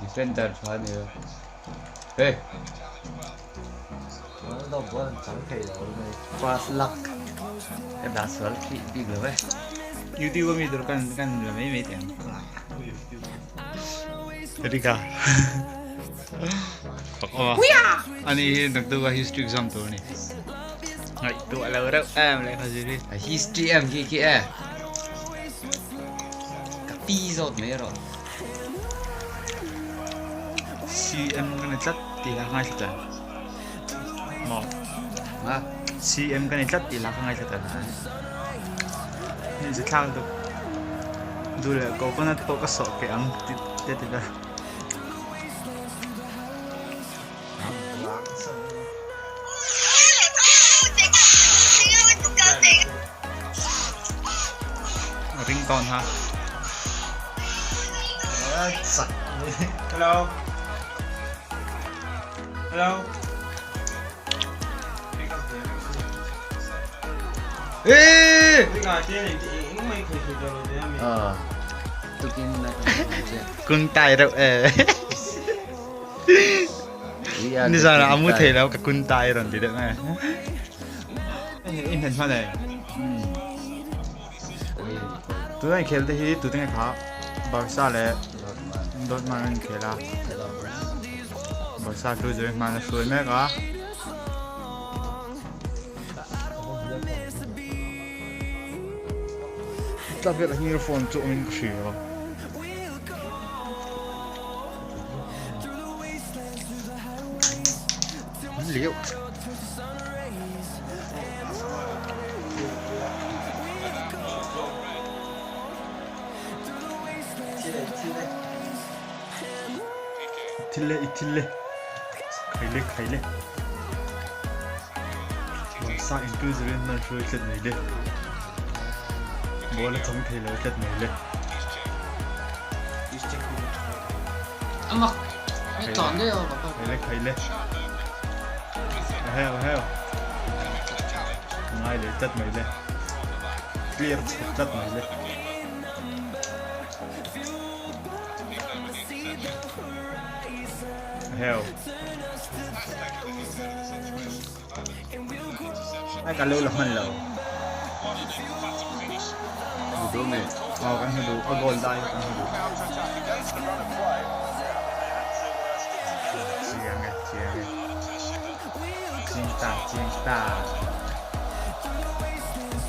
Defender phá nữa. Ê. Nó có chẳng thể đâu này. Fast luck. Em đã sửa khi đi rồi vậy. YouTube mi dur kan là mấy tiền. Jadi ka. Ani nagtuwa history exam to ni. Ngai tu ala ora am lại kasi đi. History em kia. Cái pi rồi mấy rồi. CM cái này chắc thì là ngay thật. Một. Hả? CM cái này chắc thì là ngay thật. Nên sẽ thao được. Dù là có nó có sọ cái ăn tết tết đó. Ring con ha. Sặc. Hello. Hello. Ê! Tôi kinh này Kun tai đâu Ini sana kamu thấy cái kun tai rồi thì được này. In hình phát này. Tụi anh खेलते ही tụi anh khá. Barca là Dortmund खेला. Barca tu jadi mana suai mereka. Tapi lagi earphone tu mình có sửa. Liệu. Itille. Kayle. Barca itu jadi mana suai set ni deh. Bola không thể lấy chất này lên. Ama cái tròn đấy rồi bà. Khai lên. Heo. Ngay lấy chất này lên. Clear chất này lên. Heo. Ai cả lâu là hơn lâu. Đúng rồi. Kan hidu. Goal dai kan hidu.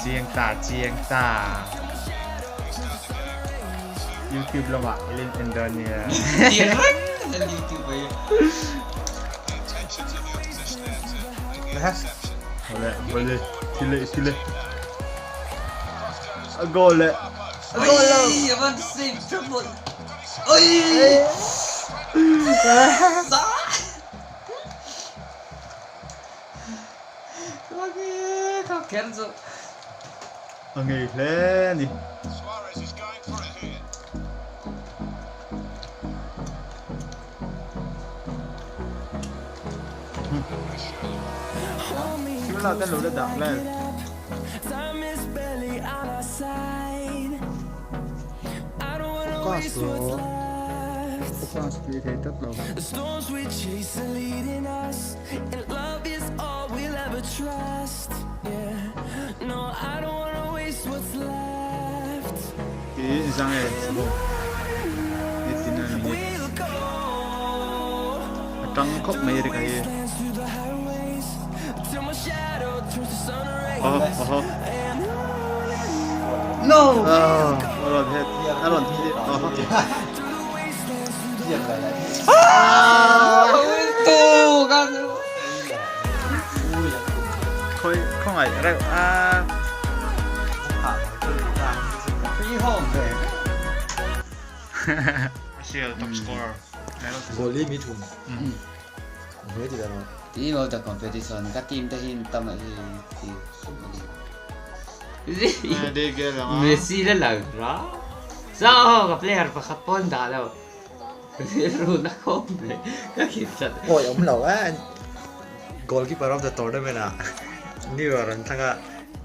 Chiang. Chiang ta. YouTube lo mak ilin Indonesia. Tiền lên YouTube vậy. Boleh. Sile. Goal. Ôi, vẫn xem trouble. Ôi. Sao? Lagi kau cancel. Angin lên đi. Chúng là tên lũ đã đạp lên. Có số. Có speed thế tất lâu. The storms we chase are leading us, and love is all we'll ever trust. Yeah, no, I don't wanna waste what's left. Cái răng này sao? Cái tin này mình We'll go. trăng khóc mấy cái cái. Dance through the highways till my shadow turns to sun rays. No. Rồi hết. Rồi thì Diệt lại lại. Tu kan. không phải đâu. Phi home về. Siêu top scorer. Goalie mi thùng. Mới thì rồi. Tí vào tập competition các team ta hin tâm lại thì Đi kia là Messi là ra. Sao cái player pa kapon đã đâu. Ronaldo không về các hiện trận. Ôi ông lẩu á. Goalkeeper of the tournament à. Như là thằng à.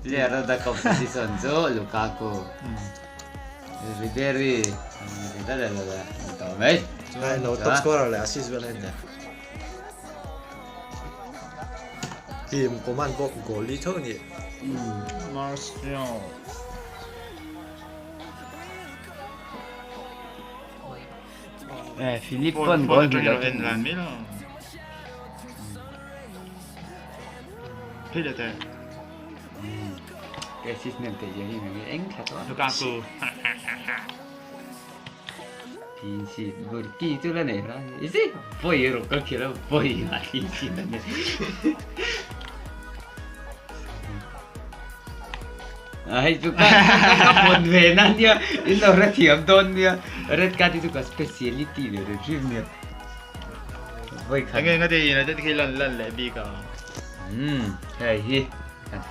Player of the competition so Lukaku. Ribery đó là tao mấy Này nó top scorer là assist bên này. Team của man bốc goalie thôi nhỉ. Martial. Philippon goal Por là en la mira. Fíjate, cái system thì giống như người Anh thật đó. Lukaku. Thì xịt vừa kỳ tôi là này đó. Ý voi rồi có kiểu là voi là thì xịt là này. Ay, tu ka buồn về năng nha, in đâu rất hiểm đôn nha, red card itu có speciality rồi dream nha. Vậy Anh nghe cái gì này tới khi lần lệ bi cả. Hey hi,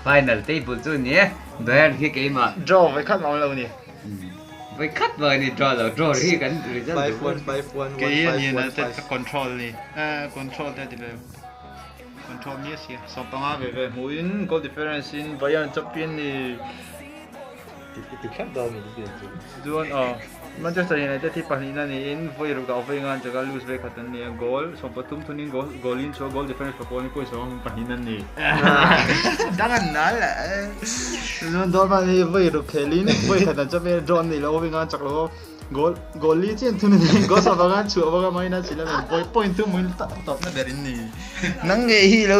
final table tu nhé, đó khi cái mà Draw với khát máu lâu nè. vậy cắt vào này draw khi cái result 5-1, 5-1, Cái gì này 1-5, tới 1-5. control nè. Control tới thì control nhé xí. Sau đó về mũi goal difference in Bayern chấp biên nè. Từ khác đâu mình đi được. Doon Manchester United thì pahin na ni in voi ro ka voi ngan jaga lose back khatan ni goal so patum tunin goal in so goal difference pa poni ko so pahin na ni dangan na la doon do ma ni voi ro khelin voi khatan chape drone ni lo voi ngan chaklo goal li chen tunin goal sa bagan chu baga mai na sila men point tu mun top na berin ni nang ge hi lo